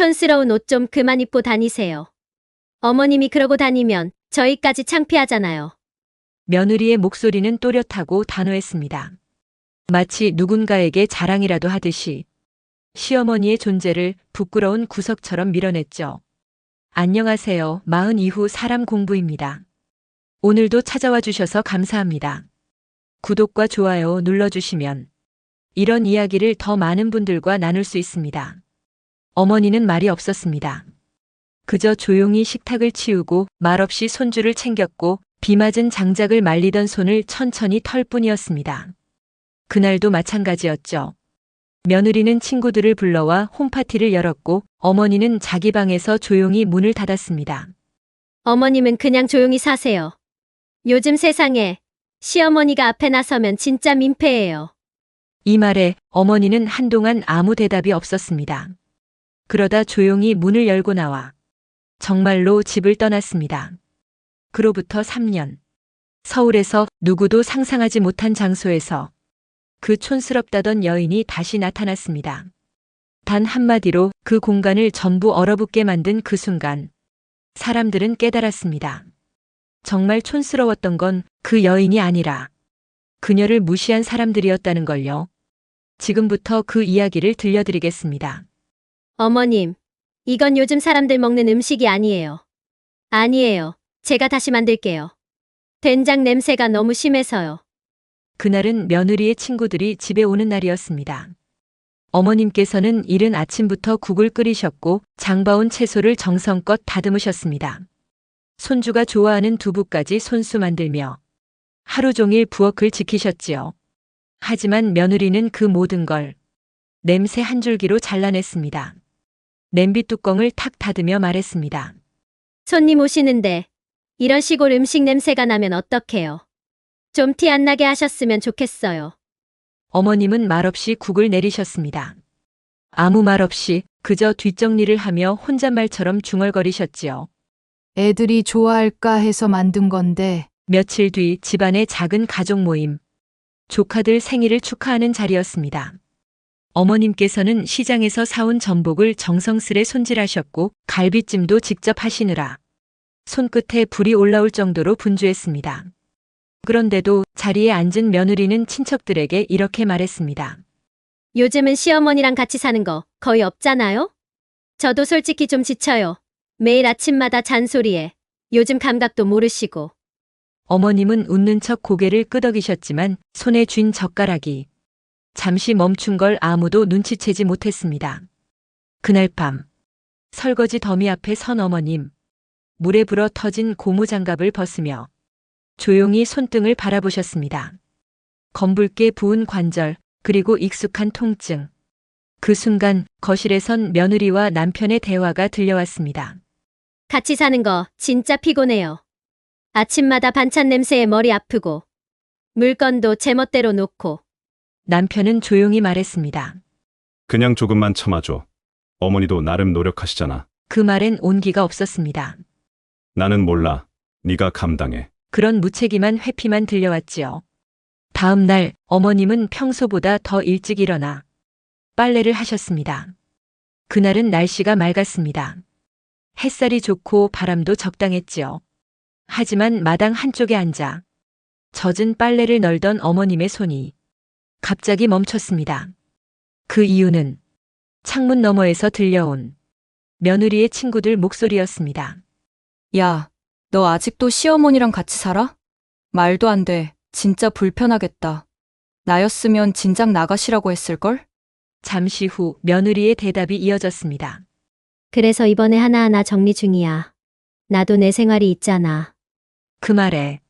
촌스러운 옷 좀 그만 입고 다니세요. 어머님이 그러고 다니면 저희까지 창피하잖아요. 며느리의 목소리는 또렷하고 단호했습니다. 마치 누군가에게 자랑이라도 하듯이 시어머니의 존재를 부끄러운 구석처럼 밀어냈죠. 안녕하세요. 마흔 이후 사람 공부입니다. 오늘도 찾아와 주셔서 감사합니다. 구독과 좋아요 눌러주시면 이런 이야기를 더 많은 분들과 나눌 수 있습니다. 어머니는 말이 없었습니다. 그저 조용히 식탁을 치우고 말없이 손주를 챙겼고 비 맞은 장작을 말리던 손을 천천히 털 뿐이었습니다. 그날도 마찬가지였죠. 며느리는 친구들을 불러와 홈파티를 열었고 어머니는 자기 방에서 조용히 문을 닫았습니다. 어머님은 그냥 조용히 사세요. 요즘 세상에 시어머니가 앞에 나서면 진짜 민폐예요. 이 말에 어머니는 한동안 아무 대답이 없었습니다. 그러다 조용히 문을 열고 나와 정말로 집을 떠났습니다. 그로부터 3년. 서울에서 누구도 상상하지 못한 장소에서 그 촌스럽다던 여인이 다시 나타났습니다. 단 한마디로 그 공간을 전부 얼어붙게 만든 그 순간 사람들은 깨달았습니다. 정말 촌스러웠던 건 그 여인이 아니라 그녀를 무시한 사람들이었다는 걸요. 지금부터 그 이야기를 들려드리겠습니다. 어머님, 이건 요즘 사람들 먹는 음식이 아니에요. 아니에요. 제가 다시 만들게요. 된장 냄새가 너무 심해서요. 그날은 며느리의 친구들이 집에 오는 날이었습니다. 어머님께서는 이른 아침부터 국을 끓이셨고 장봐온 채소를 정성껏 다듬으셨습니다. 손주가 좋아하는 두부까지 손수 만들며 하루 종일 부엌을 지키셨지요. 하지만 며느리는 그 모든 걸 냄새 한 줄기로 잘라냈습니다. 냄비 뚜껑을 탁 닫으며 말했습니다. 손님 오시는데 이런 시골 음식 냄새가 나면 어떡해요? 좀 티 안 나게 하셨으면 좋겠어요. 어머님은 말없이 국을 내리셨습니다. 아무 말 없이 그저 뒷정리를 하며 혼잣말처럼 중얼거리셨지요. 애들이 좋아할까 해서 만든 건데 며칠 뒤 집안의 작은 가족 모임, 조카들 생일을 축하하는 자리였습니다. 어머님께서는 시장에서 사온 전복을 정성스레 손질하셨고 갈비찜도 직접 하시느라 손끝에 불이 올라올 정도로 분주했습니다. 그런데도 자리에 앉은 며느리는 친척들에게 이렇게 말했습니다. 요즘은 시어머니랑 같이 사는 거 거의 없잖아요? 저도 솔직히 좀 지쳐요. 매일 아침마다 잔소리에 요즘 감각도 모르시고. 어머님은 웃는 척 고개를 끄덕이셨지만 손에 쥔 젓가락이 잠시 멈춘 걸 아무도 눈치채지 못했습니다. 그날 밤 설거지 더미 앞에 선 어머님, 물에 불어 터진 고무장갑을 벗으며 조용히 손등을 바라보셨습니다. 검붉게 부은 관절, 그리고 익숙한 통증. 그 순간 거실에선 며느리와 남편의 대화가 들려왔습니다. 같이 사는 거 진짜 피곤해요. 아침마다 반찬 냄새에 머리 아프고 물건도 제멋대로 놓고. 남편은 조용히 말했습니다. 그냥 조금만 참아줘. 어머니도 나름 노력하시잖아. 그 말엔 온기가 없었습니다. 나는 몰라. 네가 감당해. 그런 무책임한 회피만 들려왔지요. 다음 날 어머님은 평소보다 더 일찍 일어나 빨래를 하셨습니다. 그날은 날씨가 맑았습니다. 햇살이 좋고 바람도 적당했지요. 하지만 마당 한쪽에 앉아 젖은 빨래를 널던 어머님의 손이 갑자기 멈췄습니다. 그 이유는 창문 너머에서 들려온 며느리의 친구들 목소리였습니다. 야, 너 아직도 시어머니랑 같이 살아? 말도 안 돼. 진짜 불편하겠다. 나였으면 진작 나가시라고 했을걸? 잠시 후 며느리의 대답이 이어졌습니다. 그래서 이번에 하나하나 정리 중이야. 나도 내 생활이 있잖아. 그 말에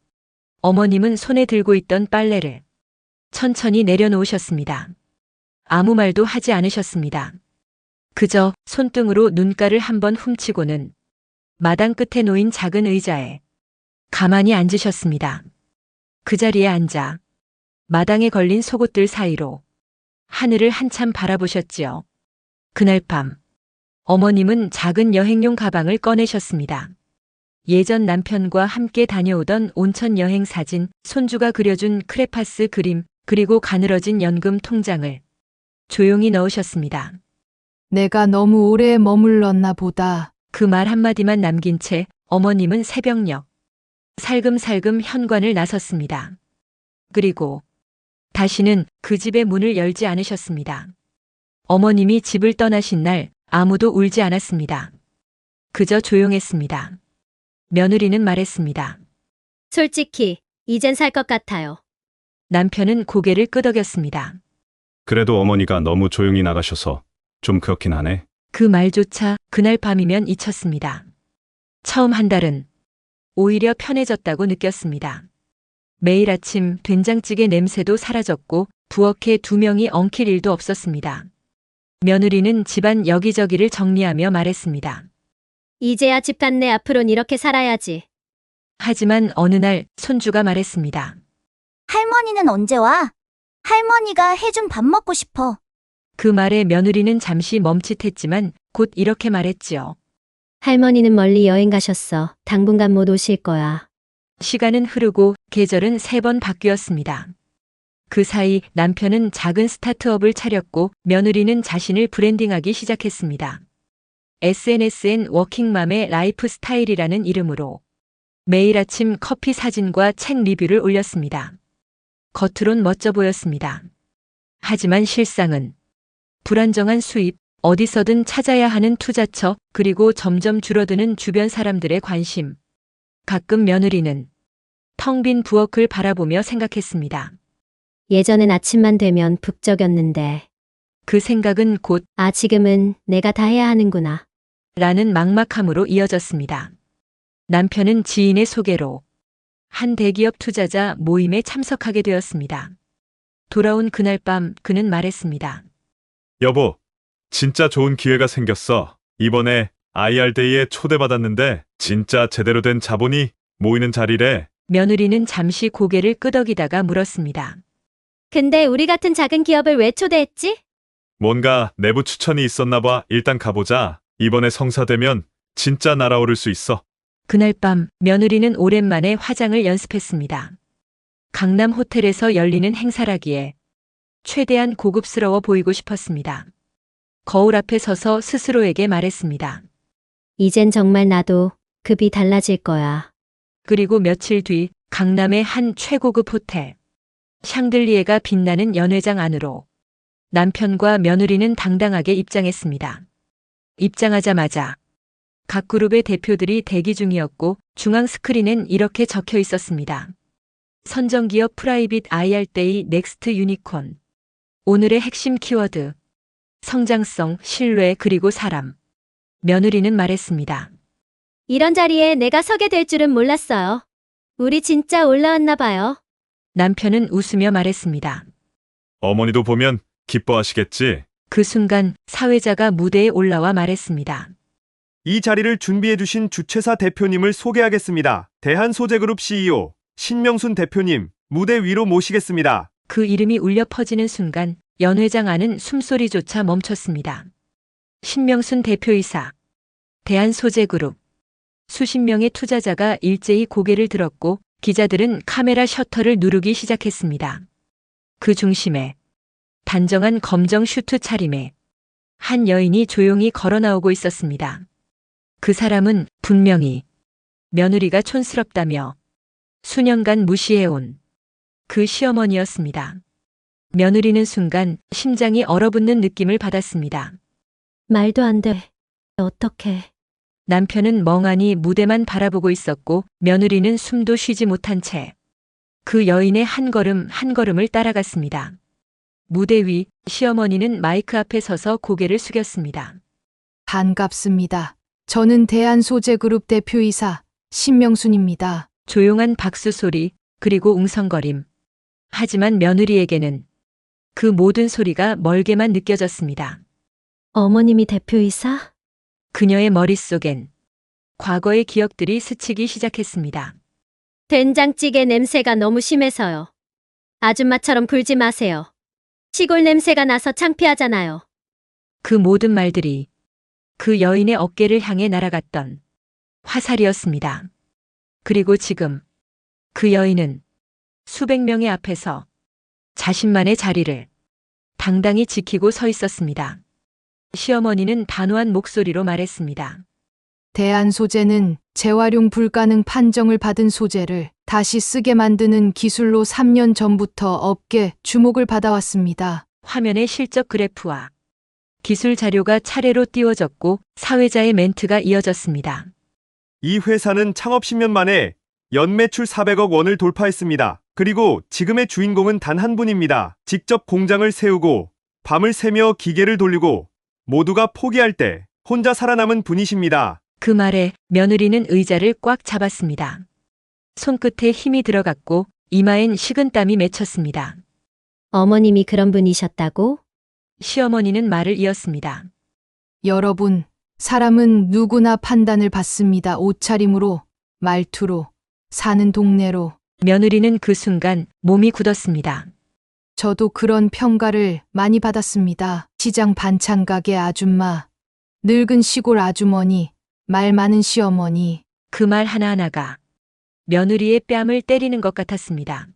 어머님은 손에 들고 있던 빨래를 천천히 내려놓으셨습니다. 아무 말도 하지 않으셨습니다. 그저 손등으로 눈가를 한번 훔치고는 마당 끝에 놓인 작은 의자에 가만히 앉으셨습니다. 그 자리에 앉아 마당에 걸린 속옷들 사이로 하늘을 한참 바라보셨지요. 그날 밤 어머님은 작은 여행용 가방을 꺼내셨습니다. 예전 남편과 함께 다녀오던 온천 여행 사진, 손주가 그려준 크레파스 그림, 그리고 가늘어진 연금 통장을 조용히 넣으셨습니다. 내가 너무 오래 머물렀나 보다. 그 말 한마디만 남긴 채 어머님은 새벽녘 살금살금 현관을 나섰습니다. 그리고 다시는 그 집의 문을 열지 않으셨습니다. 어머님이 집을 떠나신 날 아무도 울지 않았습니다. 그저 조용했습니다. 며느리는 말했습니다. 솔직히 이젠 살 것 같아요. 남편은 고개를 끄덕였습니다. 그래도 어머니가 너무 조용히 나가셔서 좀 그렇긴 하네. 그 말조차 그날 밤이면 잊혔습니다. 처음 한 달은 오히려 편해졌다고 느꼈습니다. 매일 아침 된장찌개 냄새도 사라졌고 부엌에 두 명이 엉킬 일도 없었습니다. 며느리는 집안 여기저기를 정리하며 말했습니다. 이제야 집 갔네. 앞으론 이렇게 살아야지. 하지만 어느 날 손주가 말했습니다. 할머니는 언제 와? 할머니가 해준 밥 먹고 싶어. 그 말에 며느리는 잠시 멈칫했지만 곧 이렇게 말했지요. 할머니는 멀리 여행 가셨어. 당분간 못 오실 거야. 시간은 흐르고 계절은 3번 바뀌었습니다. 그 사이 남편은 작은 스타트업을 차렸고 며느리는 자신을 브랜딩하기 시작했습니다. SNS엔 워킹맘의 라이프 스타일이라는 이름으로 매일 아침 커피 사진과 책 리뷰를 올렸습니다. 겉으론 멋져 보였습니다. 하지만 실상은 불안정한 수입, 어디서든 찾아야 하는 투자처, 그리고 점점 줄어드는 주변 사람들의 관심. 가끔 며느리는 텅 빈 부엌을 바라보며 생각했습니다. 예전엔 아침만 되면 북적였는데. 그 생각은 곧 아, 지금은 내가 다 해야 하는구나. 라는 막막함으로 이어졌습니다. 남편은 지인의 소개로 한 대기업 투자자 모임에 참석하게 되었습니다. 돌아온 그날 밤 그는 말했습니다. 여보, 진짜 좋은 기회가 생겼어. 이번에 IR데이에 초대받았는데 진짜 제대로 된 자본이 모이는 자리래. 며느리는 잠시 고개를 끄덕이다가 물었습니다. 근데 우리 같은 작은 기업을 왜 초대했지? 뭔가 내부 추천이 있었나 봐. 일단 가보자. 이번에 성사되면 진짜 날아오를 수 있어. 그날 밤 며느리는 오랜만에 화장을 연습했습니다. 강남 호텔에서 열리는 행사라기에 최대한 고급스러워 보이고 싶었습니다. 거울 앞에 서서 스스로에게 말했습니다. 이젠 정말 나도 급이 달라질 거야. 그리고 며칠 뒤 강남의 한 최고급 호텔. 샹들리에가 빛나는 연회장 안으로 남편과 며느리는 당당하게 입장했습니다. 입장하자마자 각 그룹의 대표들이 대기 중이었고 중앙 스크린엔 이렇게 적혀 있었습니다. 선정기업 프라이빗 IR데이 넥스트 유니콘. 오늘의 핵심 키워드. 성장성, 신뢰, 그리고 사람. 며느리는 말했습니다. 이런 자리에 내가 서게 될 줄은 몰랐어요. 우리 진짜 올라왔나 봐요. 남편은 웃으며 말했습니다. 어머니도 보면 기뻐하시겠지? 그 순간 사회자가 무대에 올라와 말했습니다. 이 자리를 준비해 주신 주최사 대표님을 소개하겠습니다. 대한소재그룹 CEO 신명순 대표님, 무대 위로 모시겠습니다. 그 이름이 울려 퍼지는 순간 연회장 안은 숨소리조차 멈췄습니다. 신명순 대표이사, 대한소재그룹. 수십 명의 투자자가 일제히 고개를 들었고 기자들은 카메라 셔터를 누르기 시작했습니다. 그 중심에 단정한 검정 슈트 차림에 한 여인이 조용히 걸어 나오고 있었습니다. 그 사람은 분명히 며느리가 촌스럽다며 수년간 무시해온 그 시어머니였습니다. 며느리는 순간 심장이 얼어붙는 느낌을 받았습니다. 말도 안 돼. 어떡해. 남편은 멍하니 무대만 바라보고 있었고 며느리는 숨도 쉬지 못한 채 그 여인의 한 걸음 한 걸음을 따라갔습니다. 무대 위 시어머니는 마이크 앞에 서서 고개를 숙였습니다. 반갑습니다. 저는 대한소재그룹 대표이사 신명순입니다. 조용한 박수 소리 그리고 웅성거림. 하지만 며느리에게는 그 모든 소리가 멀게만 느껴졌습니다. 어머님이 대표이사? 그녀의 머릿속엔 과거의 기억들이 스치기 시작했습니다. 된장찌개 냄새가 너무 심해서요. 아줌마처럼 굴지 마세요. 시골 냄새가 나서 창피하잖아요. 그 모든 말들이 그 여인의 어깨를 향해 날아갔던 화살이었습니다. 그리고 지금 그 여인은 수백 명의 앞에서 자신만의 자리를 당당히 지키고 서 있었습니다. 시어머니는 단호한 목소리로 말했습니다. 대한 소재는 재활용 불가능 판정을 받은 소재를 다시 쓰게 만드는 기술로 3년 전부터 업계 주목을 받아왔습니다. 화면에 실적 그래프와 기술 자료가 차례로 띄워졌고 사회자의 멘트가 이어졌습니다. 이 회사는 창업 10년 만에 연매출 400억 원을 돌파했습니다. 그리고 지금의 주인공은 단 한 분입니다. 직접 공장을 세우고 밤을 새며 기계를 돌리고 모두가 포기할 때 혼자 살아남은 분이십니다. 그 말에 며느리는 의자를 꽉 잡았습니다. 손끝에 힘이 들어갔고 이마엔 식은땀이 맺혔습니다. 어머님이 그런 분이셨다고? 시어머니는 말을 이었습니다. 여러분, 사람은 누구나 판단을 받습니다. 옷차림으로, 말투로, 사는 동네로. 며느리는 그 순간 몸이 굳었습니다. 저도 그런 평가를 많이 받았습니다. 시장 반찬 가게 아줌마, 늙은 시골 아주머니, 말 많은 시어머니. 그 말 하나하나가 며느리의 뺨을 때리는 것 같았습니다.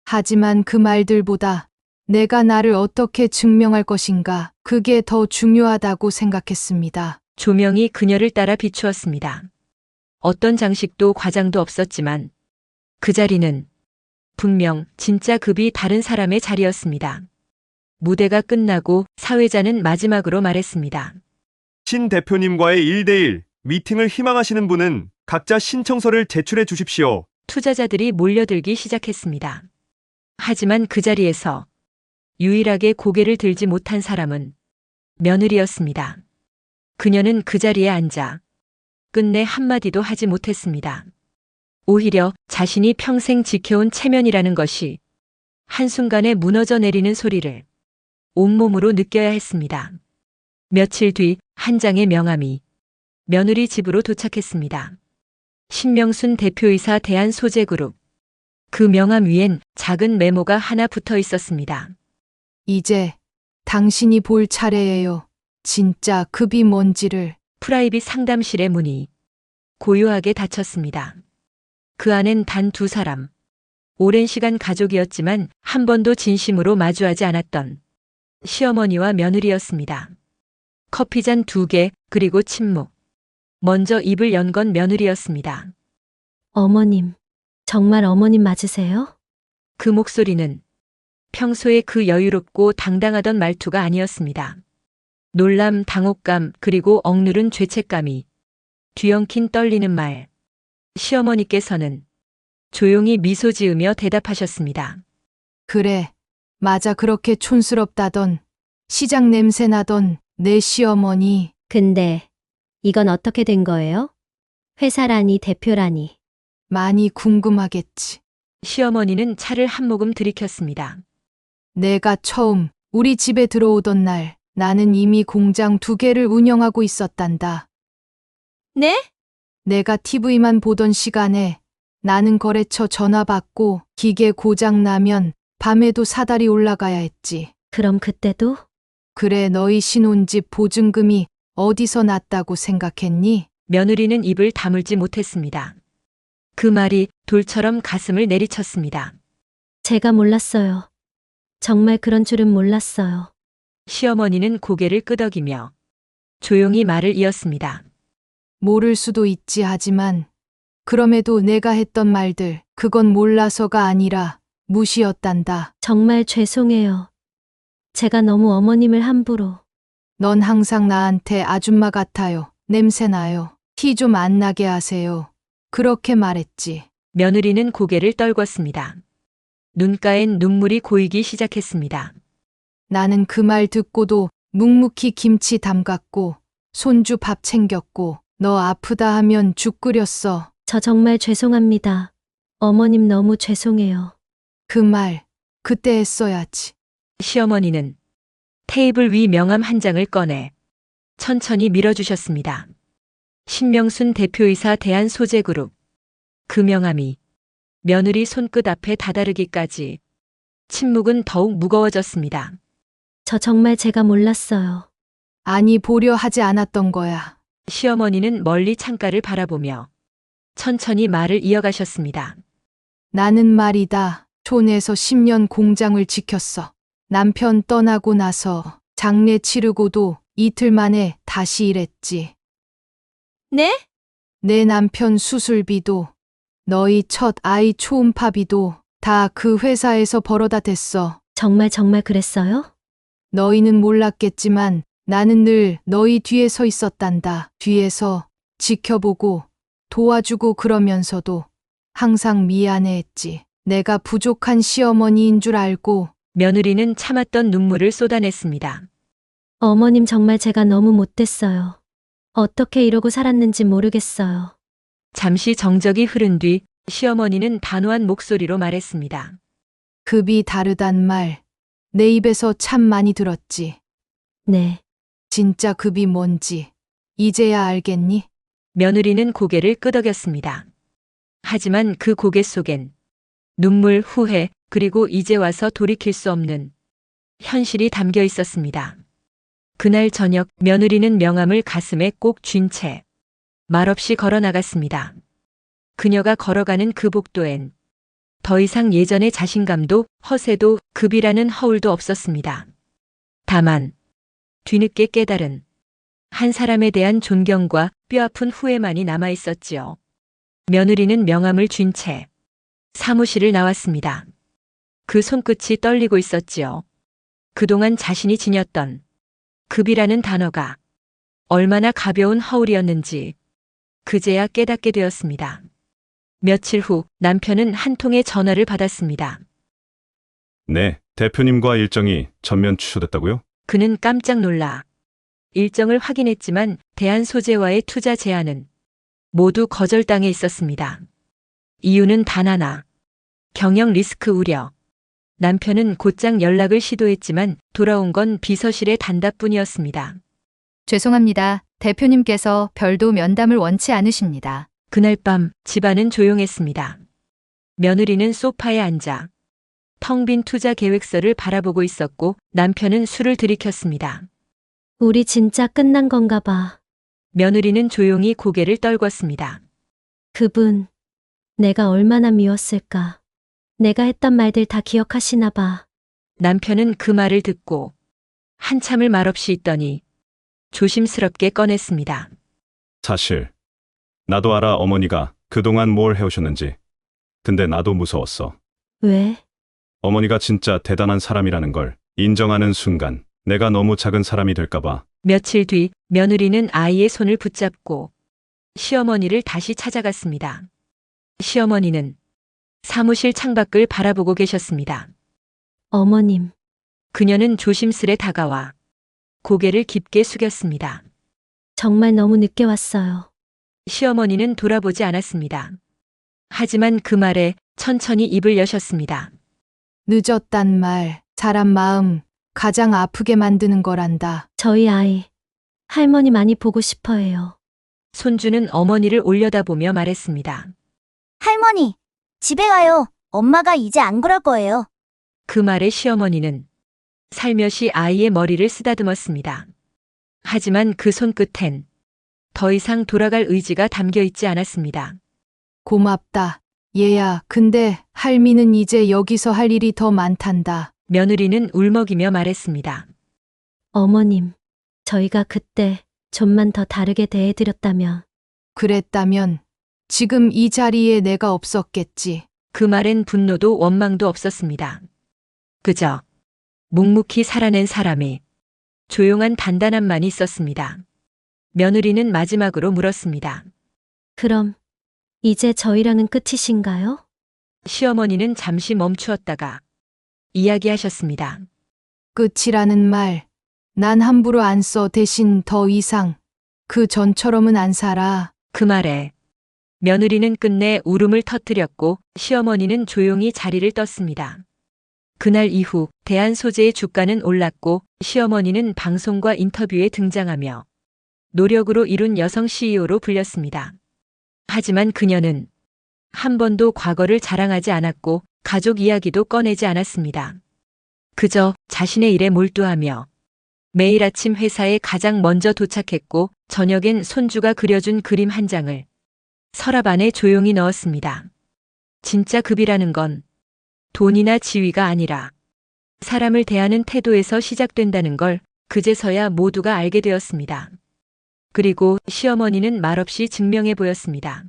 하지만 그 말들보다 내가 나를 어떻게 증명할 것인가, 그게 더 중요하다고 생각했습니다. 조명이 그녀를 따라 비추었습니다. 어떤 장식도 과장도 없었지만 그 자리는 분명 진짜 급이 다른 사람의 자리였습니다. 무대가 끝나고 사회자는 마지막으로 말했습니다. 신 대표님과의 1대1 미팅을 희망하시는 분은 각자 신청서를 제출해 주십시오. 투자자들이 몰려들기 시작했습니다. 하지만 그 자리에서 유일하게 고개를 들지 못한 사람은 며느리였습니다. 그녀는 그 자리에 앉아 끝내 한마디도 하지 못했습니다. 오히려 자신이 평생 지켜온 체면이라는 것이 한순간에 무너져 내리는 소리를 온몸으로 느껴야 했습니다. 며칠 뒤 한 장의 명함이 며느리 집으로 도착했습니다. 신명순 대표이사 대한소재그룹. 그 명함 위엔 작은 메모가 하나 붙어 있었습니다. 이제 당신이 볼 차례예요. 진짜 급이 뭔지를. 프라이빗 상담실의 문이 고요하게 닫혔습니다. 그 안엔 단 두 사람. 오랜 시간 가족이었지만 한 번도 진심으로 마주하지 않았던 시어머니와 며느리였습니다. 커피잔 2개, 그리고 침묵. 먼저 입을 연 건 며느리였습니다. 어머님, 정말 어머님 맞으세요? 그 목소리는 평소에 그 여유롭고 당당하던 말투가 아니었습니다. 놀람, 당혹감, 그리고 억누른 죄책감이 뒤엉킨 떨리는 말. 시어머니께서는 조용히 미소 지으며 대답하셨습니다. 그래, 맞아. 그렇게 촌스럽다던, 시장 냄새 나던 내 시어머니. 근데 이건 어떻게 된 거예요? 회사라니 대표라니. 많이 궁금하겠지. 시어머니는 차를 한 모금 들이켰습니다. 내가 처음 우리 집에 들어오던 날, 나는 이미 공장 2개를 운영하고 있었단다. 네? 내가 TV만 보던 시간에 나는 거래처 전화 받고 기계 고장 나면 밤에도 사다리 올라가야 했지. 그럼 그때도? 그래, 너희 신혼집 보증금이 어디서 났다고 생각했니? 며느리는 입을 다물지 못했습니다. 그 말이 돌처럼 가슴을 내리쳤습니다. 제가 몰랐어요. 정말 그런 줄은 몰랐어요. 시어머니는 고개를 끄덕이며 조용히 말을 이었습니다. 모를 수도 있지. 하지만 그럼에도 내가 했던 말들, 그건 몰라서가 아니라 무시였단다. 정말 죄송해요. 제가 너무 어머님을 함부로. 넌 항상 나한테 아줌마 같아요. 냄새 나요. 티 좀 안 나게 하세요. 그렇게 말했지. 며느리는 고개를 떨궜습니다. 눈가엔 눈물이 고이기 시작했습니다. 나는 그 말 듣고도 묵묵히 김치 담갔고 손주 밥 챙겼고 너 아프다 하면 죽 끓였어. 저 정말 죄송합니다. 어머님 너무 죄송해요. 그 말 그때 했어야지. 시어머니는 테이블 위 명함 한 장을 꺼내 천천히 밀어주셨습니다. 신명순 대표이사 대한소재그룹. 그 명함이 며느리 손끝 앞에 다다르기까지 침묵은 더욱 무거워졌습니다. 저 정말 제가 몰랐어요. 아니, 보려 하지 않았던 거야. 시어머니는 멀리 창가를 바라보며 천천히 말을 이어가셨습니다. 나는 말이다. 촌에서 10년 공장을 지켰어. 남편 떠나고 나서 장례 치르고도 이틀 만에 다시 일했지. 네? 내 남편 수술비도 너희 첫 아이 초음파비도 다 그 회사에서 벌어다 댔어. 정말 그랬어요? 너희는 몰랐겠지만 나는 늘 너희 뒤에 서 있었단다. 뒤에서 지켜보고 도와주고 그러면서도 항상 미안해했지. 내가 부족한 시어머니인 줄 알고. 며느리는 참았던 눈물을 쏟아냈습니다. 어머님 정말 제가 너무 못됐어요. 어떻게 이러고 살았는지 모르겠어요. 잠시 정적이 흐른 뒤 시어머니는 단호한 목소리로 말했습니다. 급이 다르단 말 내 입에서 참 많이 들었지. 네. 진짜 급이 뭔지 이제야 알겠니? 며느리는 고개를 끄덕였습니다. 하지만 그 고개 속엔 눈물, 후회, 그리고 이제 와서 돌이킬 수 없는 현실이 담겨 있었습니다. 그날 저녁 며느리는 명함을 가슴에 꼭 쥔 채 말없이 걸어 나갔습니다. 그녀가 걸어가는 그 복도엔 더 이상 예전의 자신감도 허세도 급이라는 허울도 없었습니다. 다만 뒤늦게 깨달은 한 사람에 대한 존경과 뼈아픈 후회만이 남아 있었지요. 며느리는 명함을 쥔 채 사무실을 나왔습니다. 그 손끝이 떨리고 있었지요. 그동안 자신이 지녔던 급이라는 단어가 얼마나 가벼운 허울이었는지 그제야 깨닫게 되었습니다. 며칠 후 남편은 한 통의 전화를 받았습니다. 네, 대표님과 일정이 전면 취소됐다고요? 그는 깜짝 놀라 일정을 확인했지만 대한 소재와의 투자 제안은 모두 거절당해 있었습니다. 이유는 단 하나. 경영 리스크 우려. 남편은 곧장 연락을 시도했지만 돌아온 건 비서실의 단답뿐이었습니다. 죄송합니다. 대표님께서 별도 면담을 원치 않으십니다. 그날 밤 집안은 조용했습니다. 며느리는 소파에 앉아 텅 빈 투자 계획서를 바라보고 있었고 남편은 술을 들이켰습니다. 우리 진짜 끝난 건가 봐. 며느리는 조용히 고개를 떨궜습니다. 그분, 내가 얼마나 미웠을까. 내가 했던 말들 다 기억하시나 봐. 남편은 그 말을 듣고 한참을 말없이 있더니 조심스럽게 꺼냈습니다. 사실 나도 알아 어머니가 그동안 뭘 해오셨는지. 근데 나도 무서웠어. 왜? 어머니가 진짜 대단한 사람이라는 걸 인정하는 순간 내가 너무 작은 사람이 될까 봐. 며칠 뒤 며느리는 아이의 손을 붙잡고 시어머니를 다시 찾아갔습니다. 시어머니는 사무실 창밖을 바라보고 계셨습니다. 어머님, 그녀는 조심스레 다가와 고개를 깊게 숙였습니다. 정말 너무 늦게 왔어요. 시어머니는 돌아보지 않았습니다. 하지만 그 말에 천천히 입을 여셨습니다. 늦었단 말 사람 마음 가장 아프게 만드는 거란다. 저희 아이, 할머니 많이 보고 싶어 해요. 손주는 어머니를 올려다보며 말했습니다. 할머니, 집에 가요. 엄마가 이제 안 그럴 거예요. 그 말에 시어머니는 살며시 아이의 머리를 쓰다듬었습니다. 하지만 그 손끝엔 더 이상 돌아갈 의지가 담겨 있지 않았습니다. 고맙다. 얘야, 근데 할미는 이제 여기서 할 일이 더 많단다. 며느리는 울먹이며 말했습니다. 어머님, 저희가 그때 좀만 더 다르게 대해드렸다면. 그랬다면 지금 이 자리에 내가 없었겠지. 그 말엔 분노도 원망도 없었습니다. 그저 묵묵히 살아낸 사람이 조용한 단단함만이 있었습니다. 며느리는 마지막으로 물었습니다. 그럼 이제 저희랑은 끝이신가요? 시어머니는 잠시 멈추었다가 이야기하셨습니다. 끝이라는 말, 난 함부로 안 써. 대신 더 이상 그 전처럼은 안 살아. 그 말에 며느리는 끝내 울음을 터뜨렸고 시어머니는 조용히 자리를 떴습니다. 그날 이후 대한 소재의 주가는 올랐고 시어머니는 방송과 인터뷰에 등장하며 노력으로 이룬 여성 CEO로 불렸습니다. 하지만 그녀는 한 번도 과거를 자랑하지 않았고 가족 이야기도 꺼내지 않았습니다. 그저 자신의 일에 몰두하며 매일 아침 회사에 가장 먼저 도착했고 저녁엔 손주가 그려준 그림 한 장을 서랍 안에 조용히 넣었습니다. 진짜 급이라는 건 돈이나 지위가 아니라 사람을 대하는 태도에서 시작된다는 걸 그제서야 모두가 알게 되었습니다. 그리고 시어머니는 말없이 증명해 보였습니다.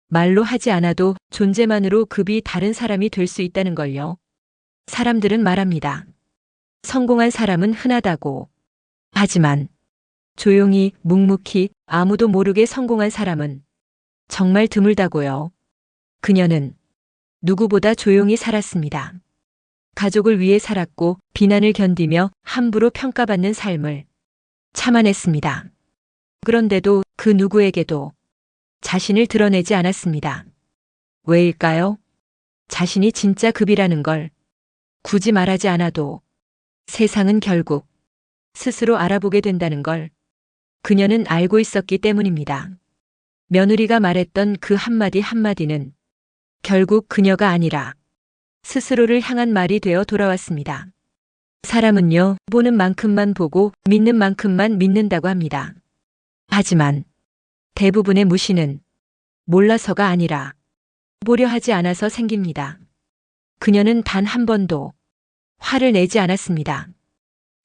말로 하지 않아도 존재만으로 급이 다른 사람이 될 수 있다는 걸요. 사람들은 말합니다. 성공한 사람은 흔하다고. 하지만 조용히 묵묵히 아무도 모르게 성공한 사람은 정말 드물다고요. 그녀는 누구보다 조용히 살았습니다. 가족을 위해 살았고 비난을 견디며 함부로 평가받는 삶을 참아냈습니다. 그런데도 그 누구에게도 자신을 드러내지 않았습니다. 왜일까요? 자신이 진짜 급이라는 걸 굳이 말하지 않아도 세상은 결국 스스로 알아보게 된다는 걸 그녀는 알고 있었기 때문입니다. 며느리가 말했던 그 한마디 한마디는 결국 그녀가 아니라 스스로를 향한 말이 되어 돌아왔습니다. 사람은요, 보는 만큼만 보고 믿는 만큼만 믿는다고 합니다. 하지만 대부분의 무시는 몰라서가 아니라 보려 하지 않아서 생깁니다. 그녀는 단 한 번도 화를 내지 않았습니다.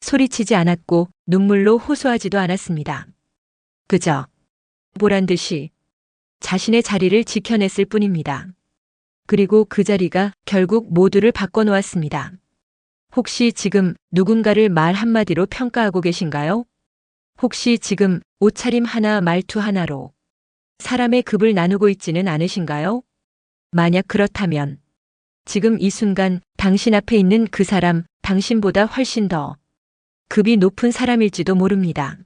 소리치지 않았고 눈물로 호소하지도 않았습니다. 그저 보란 듯이 자신의 자리를 지켜냈을 뿐입니다. 그리고 그 자리가 결국 모두를 바꿔놓았습니다. 혹시 지금 누군가를 말 한마디로 평가하고 계신가요? 혹시 지금 옷차림 하나 말투 하나로 사람의 급을 나누고 있지는 않으신가요? 만약 그렇다면 지금 이 순간 당신 앞에 있는 그 사람, 당신보다 훨씬 더 급이 높은 사람일지도 모릅니다.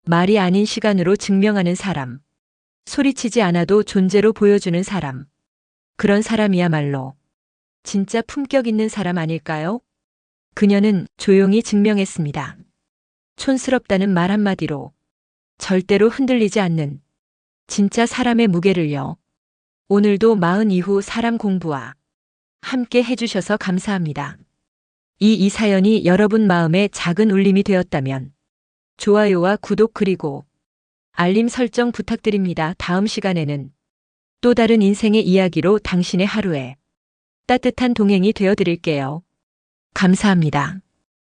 말이 아닌 시간으로 증명하는 사람, 소리치지 않아도 존재로 보여주는 사람, 그런 사람이야말로 진짜 품격 있는 사람 아닐까요? 그녀는 조용히 증명했습니다. 촌스럽다는 말 한마디로 절대로 흔들리지 않는 진짜 사람의 무게를요. 오늘도 마흔 이후 사람 공부와 함께 해주셔서 감사합니다. 이 사연이 여러분 마음에 작은 울림이 되었다면 좋아요와 구독 그리고 알림 설정 부탁드립니다. 다음 시간에는 또 다른 인생의 이야기로 당신의 하루에 따뜻한 동행이 되어 드릴게요. 감사합니다.